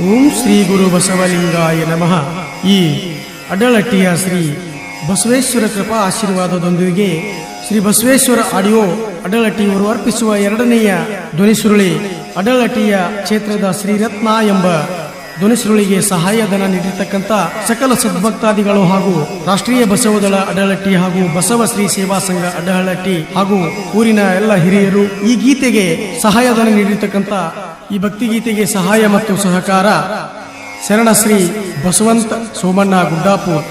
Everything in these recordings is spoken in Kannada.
ಓಂ ಶ್ರೀ ಗುರು ಬಸವಲಿಂಗಾಯ ನಮಃ. ಈ ಅಡ್ಡಲಟ್ಟಿಯ ಶ್ರೀ ಬಸವೇಶ್ವರ ಕೃಪಾ ಆಶೀರ್ವಾದದೊಂದಿಗೆ ಶ್ರೀ ಬಸವೇಶ್ವರ ಆಡಿಯೋ ಅಡ್ಡಲಟ್ಟಿಯವರು ಅರ್ಪಿಸುವ ಎರಡನೆಯ ಧ್ವನಿಸುರುಳಿ ಅಡ್ಡಲಟ್ಟಿಯ ಕ್ಷೇತ್ರದ ಶ್ರೀರತ್ನ ಎಂಬ ಧ್ವನಿಸುರುಳಿಗೆ ಸಹಾಯಧನ ನೀಡಿರ್ತಕ್ಕಂಥ ಸಕಲ ಸದ್ಭಕ್ತಾದಿಗಳು ಹಾಗೂ ರಾಷ್ಟ್ರೀಯ ಬಸವದಳ ಅಡ್ಡಲಟ್ಟಿ ಹಾಗೂ ಬಸವ ಶ್ರೀ ಸೇವಾ ಸಂಘ ಅಡ್ಡಹಳಟ್ಟಿ ಹಾಗೂ ಊರಿನ ಎಲ್ಲ ಹಿರಿಯರು ಈ ಗೀತೆಗೆ ಸಹಾಯಧನ ನೀಡಿರ್ತಕ್ಕಂಥ ಈ ಭಕ್ತಿಗೀತೆಗೆ ಸಹಾಯ ಮತ್ತು ಸಹಕಾರ ಶರಣ ಶ್ರೀ ಬಸವಂತ ಸೋಮಣ್ಣ ಗುಡ್ಡಾಪುರ್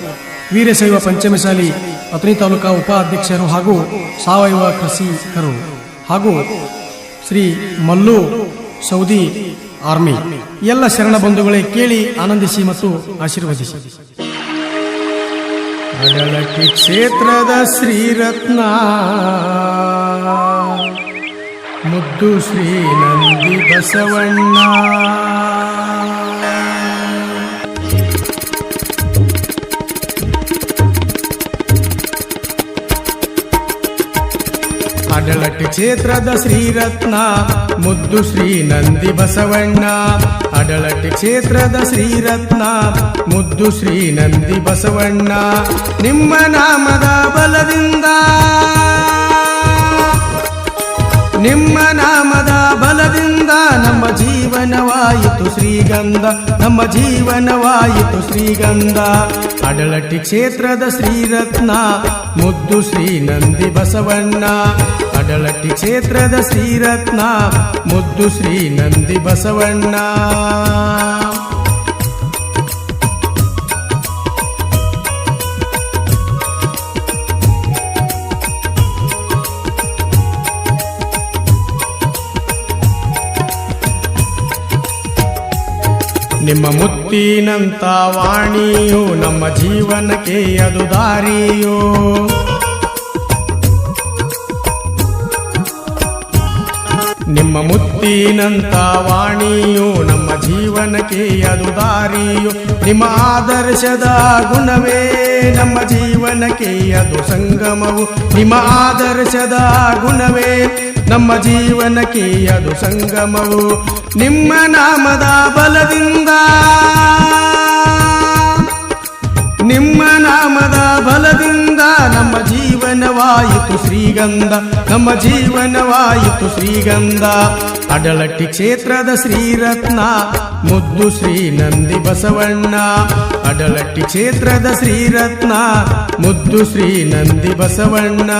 ವೀರಶೈವ ಪಂಚಮಸಾಲಿ ಅಥಣಿ ತಾಲೂಕಾ ಉಪಾಧ್ಯಕ್ಷರು ಹಾಗೂ ಸಾವಯವ ಕೃಷಿಕರು ಹಾಗೂ ಶ್ರೀ ಮಲ್ಲು ಸೌದಿ ಆರ್ಮಿ ಎಲ್ಲ ಶರಣ ಬಂಧುಗಳೇ ಕೇಳಿ ಆನಂದಿಸಿ ಮತ್ತು ಆಶೀರ್ವದಿಸಿ. ಅಡಲಟ್ಟಿ ಕ್ಷೇತ್ರದ ಶ್ರೀರತ್ನ ಮುದ್ದು ಶ್ರೀ ನಂದಿ ಬಸವಣ್ಣ ಅಡಲಟ್ಟಿ ಕ್ಷೇತ್ರದ ಶ್ರೀರತ್ನ ಮುದ್ದು ಶ್ರೀ ನಂದಿ ಬಸವಣ್ಣ. ಅಡಲಟ್ಟಿ ಕ್ಷೇತ್ರದ ಶ್ರೀರತ್ನ ಮುದ್ದು ಶ್ರೀ ನಂದಿ ಬಸವಣ್ಣ. ನಿಮ್ಮ ನಾಮದ ಬಲದಿಂದ ನಿಮ್ಮ ನಾಮದ ಬಲದಿಂದ ನಮ್ಮ ಜೀವನವಾಯಿತು ಶ್ರೀಗಂಧ, ನಮ್ಮ ಜೀವನವಾಯಿತು ಶ್ರೀಗಂಧ. ಅಡಲಟ್ಟಿ ಕ್ಷೇತ್ರದ ಶ್ರೀರತ್ನ ಮುದ್ದು ಶ್ರೀ ನಂದಿ ಬಸವಣ್ಣ. ಅಡಲಟ್ಟಿ ಕ್ಷೇತ್ರದ ಶ್ರೀರತ್ನ ಮುದ್ದು ಶ್ರೀ ನಂದಿ ಬಸವಣ್ಣ. ನಿಮ್ಮ ಮುತ್ತಿನಂತ ವಾಣಿಯೋ ನಮ್ಮ ಜೀವನಕ್ಕೆ ಅದು ದಾರಿಯೋ. ನಿಮ್ಮ ಮುತ್ತಿನಂತ ವಾಣಿಯೋ ನಮ್ಮ ಜೀವನಕ್ಕೆ ಅದು ದಾರಿಯೋ. ನಿಮ್ಮ ಆದರ್ಶದ ಗುಣವೇ ನಮ್ಮ ಜೀವನಕ್ಕೆ ಅದು ಸಂಗಮವು. ನಿಮ್ಮ ಆದರ್ಶದ ಗುಣವೇ ನಮ್ಮ ಜೀವನಕ್ಕೆ ಅದು ಸಂಗಮವು. ನಿಮ್ಮ ನಾಮದ ಬಲದಿಂದ ನಿಮ್ಮ ನಾಮದ ಬಲದಿಂದ ನಮ್ಮ ಜೀವನವಾಯಿತು ಶ್ರೀಗಂಧ, ನಮ್ಮ ಜೀವನವಾಯಿತು ಶ್ರೀಗಂಧ. ಅಡಲಟ್ಟಿ ಕ್ಷೇತ್ರದ ಶ್ರೀರತ್ನ ಮುದ್ದು ಶ್ರೀ ನಂದಿ ಬಸವಣ್ಣ. ಅಡಲಟ್ಟಿ ಕ್ಷೇತ್ರದ ಶ್ರೀರತ್ನ ಮುದ್ದು ಶ್ರೀ ನಂದಿ ಬಸವಣ್ಣ.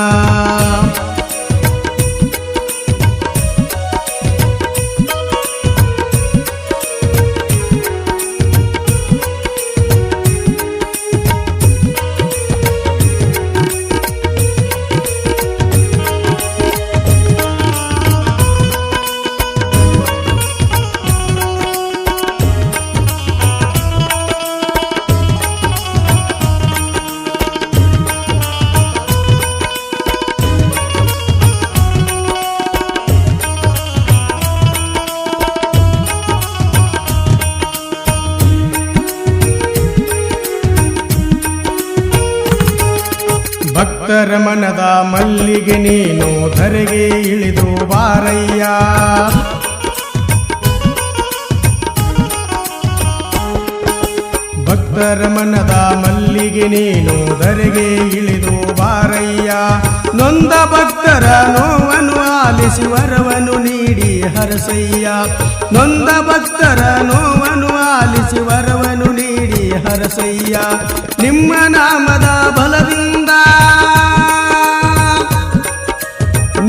ಭಕ್ತರ ಮನದ ಮಲ್ಲಿಗೆ ನೀನು ಧರೆಗೆ ಇಳಿದು ಬಾರಯ್ಯ. ಭಕ್ತರ ಮನದ ಮಲ್ಲಿಗೆ ನೀನು ಧರೆಗೆ ಇಳಿದು ಬಾರಯ್ಯ. ನೊಂದ ಭಕ್ತರ ನೋವನ್ನು ಆಲಿಸಿ ವರವನ್ನು ನೀಡಿ ಹರಸಯ್ಯ. ನೊಂದ ಭಕ್ತರ ನೋವನ್ನು ಆಲಿಸಿ ವರವನ್ನು ನೀಡಿ ಹರಸಯ್ಯ. ನಿಮ್ಮ ನಾಮದ ಬಲದಿಂದ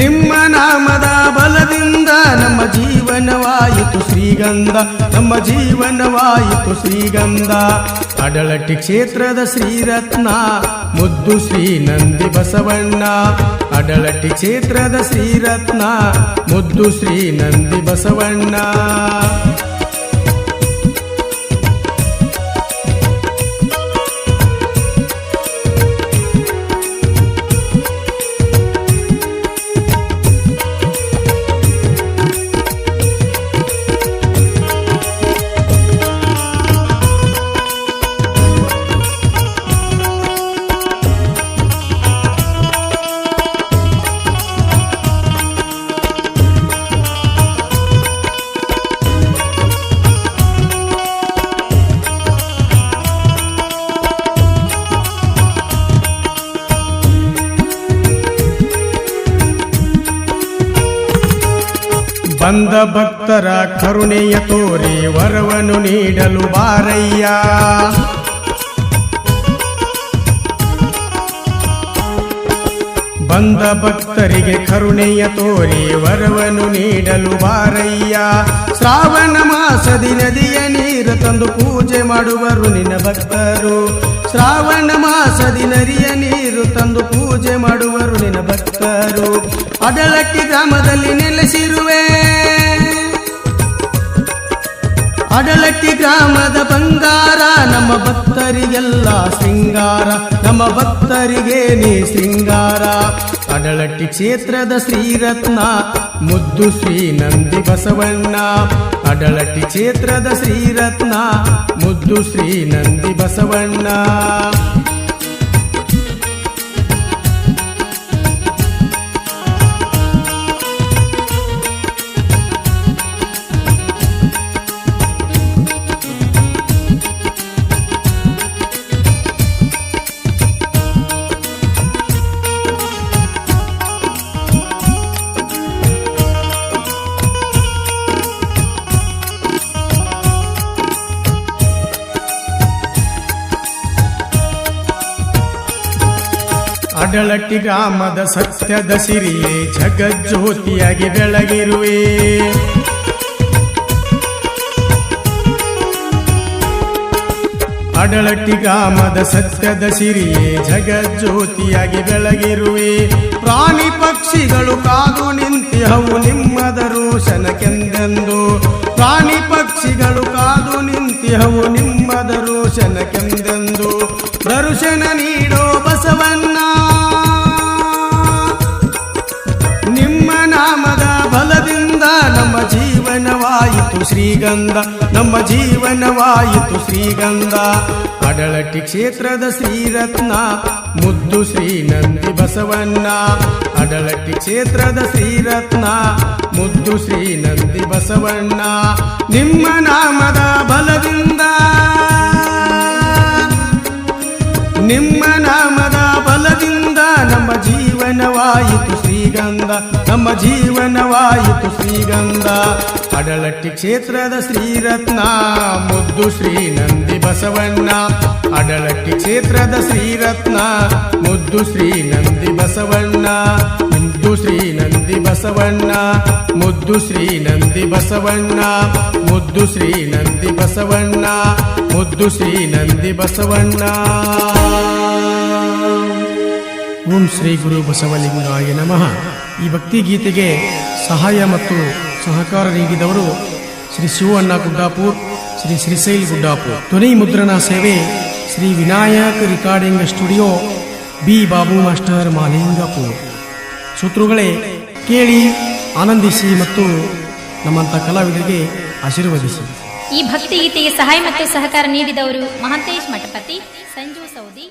ನಿಮ್ಮ ನಾಮದ ಬಲದಿಂದ ನಮ್ಮ ಜೀವನವಾಯಿತು ಶ್ರೀಗಂಧ, ನಮ್ಮ ಜೀವನವಾಯಿತು ಶ್ರೀಗಂಧ. ಅಡಲಟ್ಟಿ ಕ್ಷೇತ್ರದ ಶ್ರೀರತ್ನ ಮುದ್ದು ಶ್ರೀ ನಂದಿ ಬಸವಣ್ಣ. ಅಡಲಟ್ಟಿ ಕ್ಷೇತ್ರದ ಶ್ರೀರತ್ನ ಮುದ್ದು ಶ್ರೀ ನಂದಿ ಬಸವಣ್ಣ. ಬಂದ ಭಕ್ತರ ಕರುಣೆಯ ತೋರಿ ವರವನ್ನು ನೀಡಲು ಬಾರಯ್ಯ. ಬಂದ ಭಕ್ತರಿಗೆ ಕರುಣೆಯ ತೋರಿ ವರವನ್ನು ನೀಡಲು ಬಾರಯ್ಯ. ಶ್ರಾವಣ ಮಾಸದಿ ನದಿಯ ನೀರು ತಂದು ಪೂಜೆ ಮಾಡುವರು ನಿನ್ನ ಭಕ್ತರು. ಶ್ರಾವಣ ಮಾಸದಿ ನದಿಯ ನೀರು ತಂದು ಪೂಜೆ ಮಾಡುವರು ನಿನ್ನ ಭಕ್ತರು. ಅಡಲಟ್ಟಿ ಗ್ರಾಮದಲ್ಲಿ ನೆಲೆಸಿರುವೆ, ಅಡಲಟ್ಟಿ ಗ್ರಾಮದ ಬಂಗಾರ. ನಮ್ಮ ಭಕ್ತರಿಗೆಲ್ಲ ಶೃಂಗಾರ, ನಮ್ಮ ಭಕ್ತರಿಗೆ ನೀ ಶೃಂಗಾರ. ಅಡಲಟ್ಟಿ ಕ್ಷೇತ್ರದ ಶ್ರೀರತ್ನ ಮುದ್ದು ಶ್ರೀ ನಂದಿ ಬಸವಣ್ಣ. ಅಡಲಟ್ಟಿ ಕ್ಷೇತ್ರದ ಶ್ರೀರತ್ನ ಮುದ್ದು ಶ್ರೀ ನಂದಿ ಬಸವಣ್ಣ. ಅಡಲಟ್ಟಿ ಗ್ರಾಮದ ಸತ್ಯದ ಸಿರಿಯೇ ಜಗಜ್ಯೋತಿಯಾಗಿ ಬೆಳಗಿರುವೆ. ಅಡಲಟ್ಟಿ ಗ್ರಾಮದ ಸತ್ಯದ ಸಿರಿಯೇ ಜಗಜ್ಯೋತಿಯಾಗಿ ಬೆಳಗಿರುವೆ. ಪ್ರಾಣಿ ಪಕ್ಷಿಗಳು ಕಾದು ನಿಂತಿಹವು ನಿಮ್ಮ ದರ್ಶನಕ್ಕೆಂದೆಂದು. ಪ್ರಾಣಿ ಪಕ್ಷಿಗಳು ಕಾದು ನಿಂತಿಹವು ನಿಮ್ಮ ದರ್ಶನಕ್ಕೆಂದೆಂದು. ದರ್ಶನ ನೀಡೋ ಬಸವಣ್ಣ, ನಿಮ್ಮ ನಾಮದ ಬಲದಿಂದ ನಮ್ಮ ಜೀವನವಾಯಿತು ಶ್ರೀಗಂಧ, ನಮ್ಮ ಜೀವನವಾಯಿತು ಶ್ರೀಗಂಧ. ಅಡಲಟ್ಟಿ ಕ್ಷೇತ್ರದ ಶ್ರೀರತ್ನ ಮುದ್ದು ಶ್ರೀ ನಂದಿ ಬಸವಣ್ಣ. ಅಡಲಟ್ಟಿ ಕ್ಷೇತ್ರದ ಶ್ರೀರತ್ನ ಮುದ್ದು ಶ್ರೀ ನಂದಿ ಬಸವಣ್ಣ. ನಿಮ್ಮ ನಾಮದ ಬಲದಿಂದ, ನಿಮ್ಮ ನಾಮದ ಬಲದಿಂದ ನಮ್ಮ ಜೀವನವಾಯಿತು ಶ್ರೀಗಂಧ, ನಮ್ಮ ಜೀವನವಾಯಿತು ಶ್ರೀಗಂಧ. ಅಡಲಟ್ಟಿ ಕ್ಷೇತ್ರದ ಶ್ರೀರತ್ನ ಮುದ್ದು ಶ್ರೀ ನಂದಿ ಬಸವಣ್ಣ. ಅಡಲಟ್ಟಿ ಕ್ಷೇತ್ರದ ಶ್ರೀರತ್ನ ಮುದ್ದು ಶ್ರೀ ನಂದಿ ಬಸವಣ್ಣ. ಮುದ್ದು ಶ್ರೀ ನಂದಿ ಬಸವಣ್ಣ, ಮುದ್ದು ಶ್ರೀ ನಂದಿ ಬಸವಣ್ಣ, ಮುದ್ದು ಶ್ರೀ ನಂದಿ ಬಸವಣ್ಣ, ಮುದ್ದು ಶ್ರೀ ನಂದಿ ಬಸವಣ್ಣ. ಓಂ ಶ್ರೀ ಗುರು ಬಸವಲಿಂಗಾಯ ನಮಃ. ಈ ಭಕ್ತಿ ಗೀತೆಗೆ ಸಹಾಯ ಮತ್ತು ಸಹಕಾರ ನೀಡಿದವರು ಶ್ರೀ ಶಿವಣ್ಣ ಗುಡ್ಡಾಪುರ್, ಶ್ರೀ ಶ್ರೀಶೈಲ್ ಗುಡ್ಡಾಪುರ್. ಧ್ವನಿ ಮುದ್ರಣ ಸೇವೆ Shri Vinayak recording studio, B Babu master Mahalingpur. ಶ್ರೋತೃಗಳೇ, ಕೇಳಿ ಆನಂದಿಸಿ ಮತ್ತು ನಮ್ಮಂಥ ಕಲಾವಿದರಿಗೆ ಆಶೀರ್ವದಿಸಿ. ಈ ಭಕ್ತಿ ಗೀತೆಗೆ ಸಹಾಯ ಮತ್ತು ಸಹಕಾರ ನೀಡಿದವರು ಮಹಾಂತೇಶ್ ಮಠಪತಿ, ಸಂಜು ಸೌದಿ.